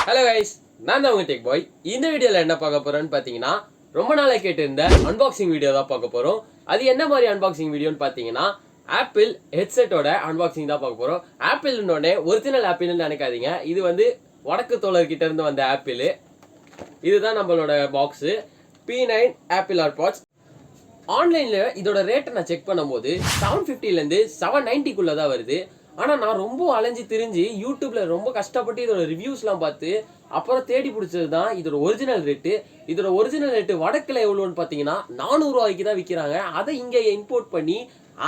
Hello guys, நான் தான் உங்க டெக் பாய். இந்த வீடியோவில் என்ன பார்க்க போறோம்னு பார்த்தீங்கன்னா, ரொம்ப நாளாக கேட்டிருந்த அன்பாக்சிங் வீடியோ தான் பார்க்க போகிறோம். அது என்ன மாதிரி அன்பாக்சிங் வீடியோன்னு பார்த்தீங்கன்னா, ஆப்பிள் ஹெட்செட்டோட அன்பாக்சிங் தான் பார்க்க போகிறோம். ஆப்பிள்னோடனே ஒரிஜினல் ஆப்பிள்னு நினைக்காதீங்க. இது வந்து வடக்கு தோழர்கிட்ட இருந்து வந்த ஆப்பிள். இதுதான் நம்மளோட பாக்ஸு. P9 apple AirPods. ஆன்லைனில் இதோட ரேட்டை நான் செக் பண்ணும்போது 750லேருந்து 790க்குள்ளே தான் வருது. ஆனால் நான் ரொம்ப அலைஞ்சு திரிஞ்சு யூடியூப்பில் ரொம்ப கஷ்டப்பட்டு இதோட ரிவ்யூஸ்லாம் பார்த்து அப்புறம் தேடி பிடிச்சது தான் இதோட ஒரிஜினல் ரேட்டு. இதோட ஒரிஜினல் ரேட்டு வடக்கில் எவ்வளோன்னு பார்த்தீங்கன்னா 400 ரூபாய்க்கு தான் விற்கிறாங்க. அதை இங்கே இம்போர்ட் பண்ணி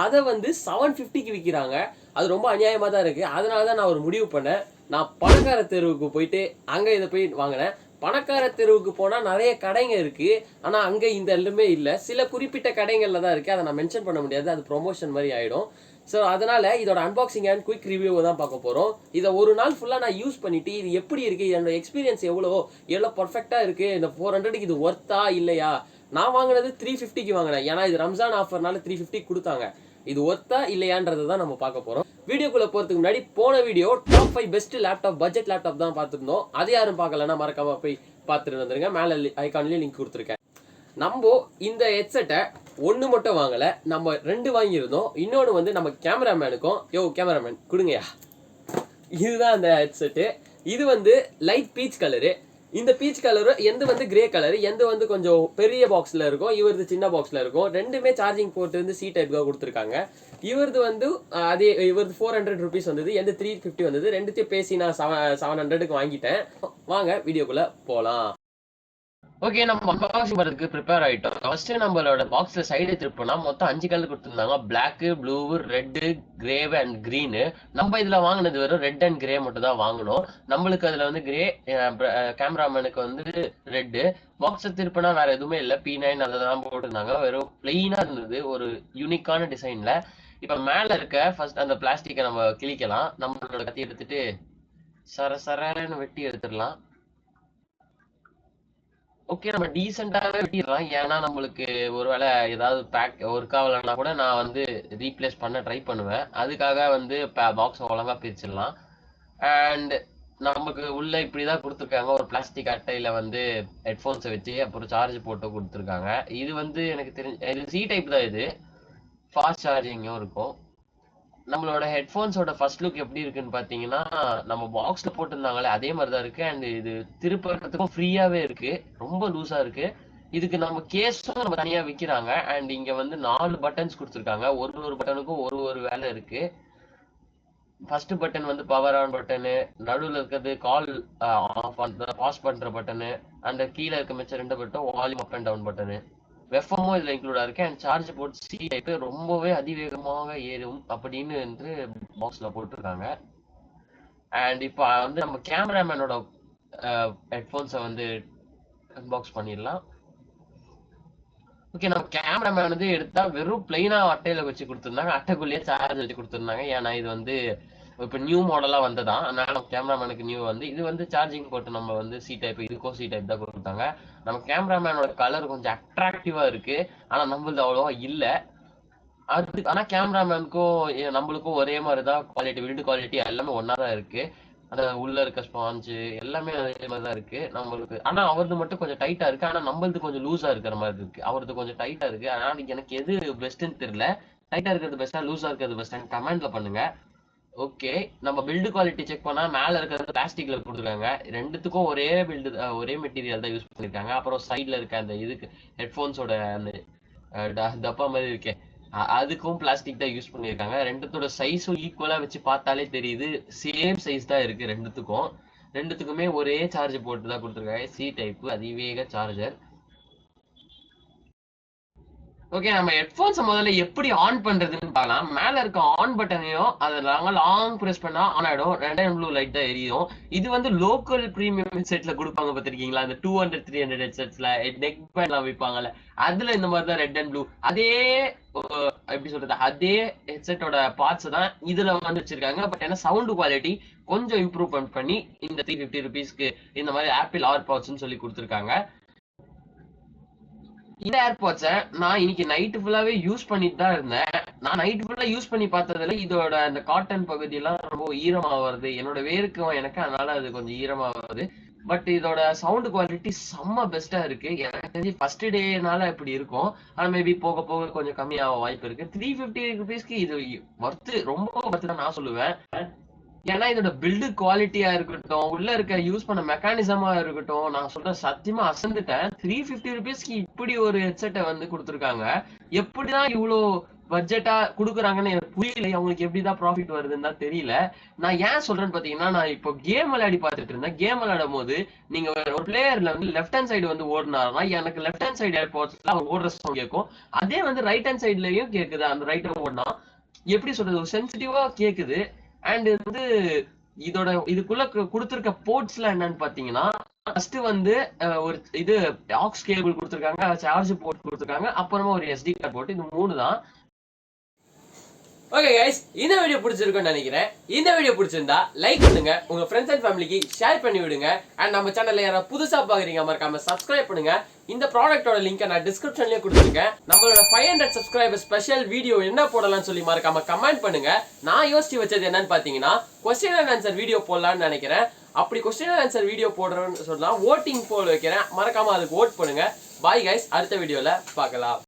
அதை வந்து 750க்கு விற்கிறாங்க. அது ரொம்ப அநியாயமாக தான் இருக்குது. அதனால தான் நான் ஒரு முடிவு பண்ணேன். நான் பணக்கார தெருவுக்கு போயிட்டு அங்கே இதை போய் வாங்கினேன். பணக்கார தெருவுக்கு போனால் நிறைய கடைங்க இருக்குது. ஆனால் அங்கே இந்த எல்லாமே இல்லை. சில குறிப்பிட்ட கடைகளில் தான் இருக்குது. அதை நான் மென்ஷன் பண்ண முடியாது, அது ப்ரொமோஷன் மாதிரி ஆகிடும். ஸோ அதனால் இதோட அன்பாக்சிங் அண்ட் குயிக் ரிவ்யூவை தான் பார்க்க போகிறோம். இதை ஒரு நாள் ஃபுல்லாக நான் யூஸ் பண்ணிவிட்டு இது எப்படி இருக்குது, என்னோட எக்ஸ்பீரியன்ஸ் எவ்வளோ பர்ஃபெக்டாக இருக்குது, இந்த 400க்கு இது ஒர்த்தா இல்லையா. நான் வாங்கினது 350க்கு வாங்கினேன். ஏன்னா இது ரம்ஜான் ஆஃபர்னால 350 கொடுத்தாங்க. இது ஒர்த்தா இல்லையான்றது தான் நம்ம பார்க்க போகிறோம். வீடியோக்குள்ளே போகிறதுக்கு முன்னாடி போன video top 5 best laptop, budget laptop தான் பார்த்துருந்தோம். அது யாரும் பார்க்கலன்னா மறக்காம போய் பார்த்துட்டு வந்துருங்க. மேலே ஐகான்லேயும் லிங்க் கொடுத்துருக்கேன். நம்ம இந்த ஹெட்செட்டை ஒன்று மட்டும் வாங்கலை, நம்ம 2 வாங்கியிருந்தோம். இன்னொன்று வந்து நம்ம கேமராமேனுக்கும். கேமராமேன் கொடுங்கயா. இதுதான் அந்த ஹெட்செட்டு. இது வந்து லைட் பீச் கலரு. இந்த பீச் கலரு எந்த வந்து கிரே கலரு, எந்த வந்து கொஞ்சம் பெரிய பாக்ஸில் இருக்கும், இவரது சின்ன பாக்ஸில் இருக்கும். ரெண்டுமே சார்ஜிங் போர்ட் வந்து சி டைப் தான் கொடுத்துருக்காங்க. இவரது வந்து அதே இவரது 400 ருபீஸ் வந்தது, எந்த 350 வந்தது. ரெண்டுத்தையும் பேசி நான் 700க்கு வாங்கிட்டேன். வாங்க வீடியோக்குள்ளே போகலாம். ஓகே, நம்ம அன்பாக்சிங் பண்ணுறதுக்கு ப்ரிப்பேர் ஆகிட்டோம். ஃபர்ஸ்ட் நம்மளோட பாக்ஸில் சைடு திருப்பினா மொத்தம் 5 கலர் கொடுத்துருந்தாங்க. Black, blue, red, grey and green. நம்ம இதில் வாங்கினது வெறும் ரெட் அண்ட் கிரே மட்டும் தான் வாங்கினோம். நம்மளுக்கு அதில் வந்து கிரே, கேமராமேனுக்கு வந்து ரெட்டு. பாக்ஸை திருப்பினா வேற எதுவுமே இல்லை, P9 அதை தான் போட்டிருந்தாங்க. வெறும் பிளெயினாக இருந்தது, ஒரு யூனிக்கான டிசைனில். இப்போ மேலே இருக்க ஃபர்ஸ்ட் அந்த பிளாஸ்டிக்கை நம்ம கிழிக்கலாம். நம்மளோட கத்தி எடுத்துட்டு சரன்னு வெட்டி எடுத்துடலாம். ஓகே, நம்ம டீசெண்டாகவே வெட்டிடலாம். ஏன்னா நம்மளுக்கு ஒருவேளை ஏதாவது பேக் ஒர்க் ஆகலைன்னா கூட நான் வந்து ரீப்ளேஸ் பண்ண ட்ரை பண்ணுவேன். அதுக்காக வந்து பாக்ஸை ஒழுங்காக பிரிச்சிடலாம். அண்ட் நமக்கு உள்ள இப்படிதான் கொடுத்துருக்காங்க. ஒரு பிளாஸ்டிக் அட்டையில வந்து ஹெட்ஃபோன்ஸை வச்சு அப்புறம் சார்ஜ் போட்டு கொடுத்துருக்காங்க. இது வந்து எனக்கு தெரிஞ்ச இது சி டைப் தான். இது ஃபாஸ்ட் சார்ஜிங்கும் இருக்கும். நம்மளோட ஹெட்ஃபோன்ஸோட ஃபர்ஸ்ட் லுக் எப்படி இருக்குன்னு பார்த்தீங்கன்னா, நம்ம பாக்ஸில் போட்டிருந்தாங்களே அதே மாதிரி தான் இருக்குது. அண்ட் இது திருப்பறதுக்கும் ஃப்ரீயாகவே இருக்குது, ரொம்ப லூஸாக இருக்குது. இதுக்கு நம்ம கேஸும் நம்ம தனியாக விற்கிறாங்க. அண்ட் இங்கே வந்து 4 பட்டன்ஸ் கொடுத்துருக்காங்க. ஒரு பட்டனுக்கும் ஒரு வேலை இருக்குது. ஃபர்ஸ்ட் பட்டன் வந்து பவர் ஆன் பட்டனு, நடுவில் இருக்கிறது கால் ஆஃப் பண்ணுற பாஸ் பண்ணுற பட்டனு, அந்த கீழே இருக்க மிச்சம் 2 button volume up and down button. வெஃபமும் இதில் இன்க்ளூட் ஆயிருக்கு. And charge port C type ரொம்பவே அதிவேகமாக ஏறும் அப்படின்னு வந்து பாக்ஸில் போட்டிருக்காங்க. அண்ட் இப்போ வந்து நம்ம கேமராமேனோட ஹெட்ஃபோன்ஸை வந்து அன்பாக்ஸ் பண்ணிடலாம். ஓகே, நம்ம கேமராமேன் வந்து எடுத்தா வெறும் பிளெயினா அட்டையில வச்சு கொடுத்துருந்தாங்க. அட்டைக்குள்ளேயே சார்ஜ் வச்சு கொடுத்துருந்தாங்க. ஏன்னா இது வந்து இப்போ நியூ மாடலா வந்ததான், அதனால நம்ம கேமராமேனுக்கு நியூ வந்து இது வந்து சார்ஜிங் போட்டு நம்ம வந்து சி டைப், இதுக்கும் சி டைப் தான் கொடுத்தாங்க. நம்ம கேமராமேனோட கலர் கொஞ்சம் அட்ராக்டிவா இருக்கு, ஆனா நம்மளது அவ்வளோவா இல்லை. அதுக்கு ஆனா கேமராமேனுக்கும் நம்மளுக்கும் ஒரே மாதிரி தான் குவாலிட்டி, பில்டு குவாலிட்டி எல்லாமே ஒன்னா தான் இருக்கு. அந்த உள்ள இருக்க ஸ்பாஞ்சு எல்லாமே அதே மாதிரி தான் இருக்கு நம்மளுக்கு. ஆனா அவரது மட்டும் கொஞ்சம் டைட்டா இருக்கு, ஆனா நம்மளது கொஞ்சம் லூஸா இருக்கிற மாதிரி இருக்கு. அவரது கொஞ்சம் டைட்டா இருக்கு. அதனால எனக்கு எது பெஸ்ட்ன்னு தெரியல. டைட்டா இருக்கிறது பெஸ்டா, லூஸா இருக்கிறது பெஸ்டான்னு கமெண்ட்ல பண்ணுங்க. ஓகே, நம்ம பில்டு குவாலிட்டி செக் பண்ணா மேல இருக்கிறது பிளாஸ்டிக்ல கொடுத்துருக்காங்க. ரெண்டுத்துக்கும் ஒரே பில்டு, ஒரே மெட்டீரியல் தான் யூஸ் பண்ணிருக்காங்க. அப்புறம் சைட்ல இருக்க அந்த இதுக்கு ஹெட்ஃபோன்ஸோட அந்த டப்பா மாதிரி இருக்கே, அதுக்கும் பிளாஸ்டிக் தான் யூஸ் பண்ணியிருக்காங்க. ரெண்டுத்தோட சைஸும் ஈக்குவலா வச்சு பார்த்தாலே தெரியுது, சேம் சைஸ் தான் இருக்கு ரெண்டுத்துக்கும். ரெண்டுத்துக்குமே ஒரே சார்ஜ் போட்டு தான் கொடுத்துருக்காங்க, சி டைப் அதிவேக சார்ஜர். ஓகே, நம்ம ஹெட்ஃபோன்ஸை முதல்ல எப்படி ஆன் பண்றதுன்னு பார்க்கலாம். மேல இருக்க ஆன் பட்டனையும் அதை நாங்கள் லாங் ப்ரெஸ் பண்ணா ஆன் ஆயிடும். ரெட் அண்ட் ப்ளூ லைட் தான் எரியும். இது வந்து லோக்கல் ப்ரீமியம் ஹெட்செட்ல கொடுப்பாங்க பார்த்திருக்கீங்களா, அந்த 200-300 ஹெட்செட்ஸ்ல நெக் பேண்ட்லாம் வைப்பாங்கல்ல, அதுல இந்த மாதிரி தான் ரெட் அண்ட் ப்ளூ அதே எப்படி சொல்றது, அதே ஹெட்செட்டோட பார்ட்ஸ் தான் இதுல வந்து வச்சிருக்காங்க. பட் ஏன்னா சவுண்ட் குவாலிட்டி கொஞ்சம் இம்ப்ரூவ்மெண்ட் பண்ணி இந்த 350 ருபீஸ்க்கு இந்த மாதிரி ஆப்பிள் ஏர்பாட்ஸ்ன்னு சொல்லி கொடுத்துருக்காங்க. இந்த ஏர்பாட்ஸை நான் இன்னைக்கு நைட்டு ஃபுல்லாவே யூஸ் பண்ணிட்டு தான் இருந்தேன். நான் நைட்டு ஃபுல்லா யூஸ் பண்ணி பார்த்ததுல இதோட அந்த காட்டன் பகுதியெல்லாம் ரொம்ப ஈரமா வருது. என்னோட வேருக்கும் எனக்கு, அதனால அது கொஞ்சம் ஈரமா வருது. பட் இதோட சவுண்ட் குவாலிட்டி செம்ம பெஸ்டா இருக்கு. எனக்கு தெரிஞ்சு ஃபர்ஸ்ட் டேனால இப்படி இருக்கும். ஆனா மேபி போக போக கொஞ்சம் கம்மியாக வாய்ப்பு இருக்கு. 350 ருபீஸ்க்கு இது ரொம்ப ஒர்த்து தான் நான் சொல்லுவேன். ஏன்னா இதோட பில்டு குவாலிட்டியா இருக்கட்டும், உள்ள இருக்க யூஸ் பண்ண மெக்கானிசமா இருக்கட்டும், நான் சொல்றேன் சத்தியமா அசந்துட்டேன். 350 ருபீஸ்க்கு இப்படி ஒரு ஹெட்செட்டை வந்து கொடுத்துருக்காங்க. எப்படிதான் இவ்வளோ பட்ஜெட்டா குடுக்குறாங்கன்னு எனக்கு புரியல. அவங்களுக்கு எப்படிதான் ப்ராஃபிட் வருதுன்னு தான் தெரியல. நான் ஏன் சொல்றேன்னு பாத்தீங்கன்னா, நான் இப்போ கேம் விளையாடி பார்த்துட்டு இருந்தேன். கேம் விளையாடும் போது நீங்க ஒரு பிளேயர்ல வந்து லெஃப்ட் ஹேண்ட் சைடு வந்து ஓடினாருன்னா எனக்கு லெஃப்ட் ஹேண்ட் சைடு ஏர்பாட்ஸ்ல அவர் ஓடுற சவுண்ட் கேட்கும். அதே வந்து ரைட் ஹேண்ட் சைட்லயும் கேக்குது. அந்த ரைட் ஓடினா எப்படி சொல்றது, ஒரு சென்சிட்டிவா கேக்குது. அண்ட் வந்து இதோட இதுக்குள்ள கொடுத்திருக்க போர்ட்ஸ்ல என்னன்னு பாத்தீங்கன்னா, ஃபர்ஸ்ட் வந்து ஒரு இது ஆக்ஸ் கேபிள் கொடுத்திருக்காங்க, சார்ஜ் போர்ட் கொடுத்திருக்காங்க, அப்புறமா ஒரு SD கார்டு போர்ட். இது 3 தான். ஓகே கைஸ், இந்த வீடியோ பிடிச்சிருக்கும்னு நினைக்கிறேன். இந்த வீடியோ பிடிச்சிருந்தா லைக் பண்ணுங்க, உங்க ஃப்ரெண்ட்ஸ் அண்ட் ஃபேமிலிக்கு ஷேர் பண்ணி விடுங்க. அண்ட் நம்ம சேனல்ல யாராவது புதுசா பாக்குறீங்க மறக்காம சப்ஸ்கிரைப் பண்ணுங்க. இந்த ப்ராடக்ட்டோட லிங்கை நான் டிஸ்கிரிப்ஷன்லயே கொடுத்துருக்கேன். நம்மளோட 500 சப்ஸ்கிரைபர் ஸ்பெஷல் வீடியோ என்ன போடலாம்னு சொல்லி மறக்காம கமெண்ட் பண்ணுங்க. நான் யோசிச்சு வச்சது என்னன்னு பாத்தீங்கன்னா, கொஸ்டின் அண்ட் ஆன்சர் வீடியோ போடலாம்னு நினைக்கிறேன். அப்படி கொஸ்டின் அண்ட் ஆன்சர் வீடியோ போடுறேன்னு சொன்னா ஓட்டிங் போல் வைக்கிறேன். மறக்காம அதுக்கு ஓட் பண்ணுங்க. பாய் கைஸ், அடுத்த வீடியோல பார்க்கலாம்.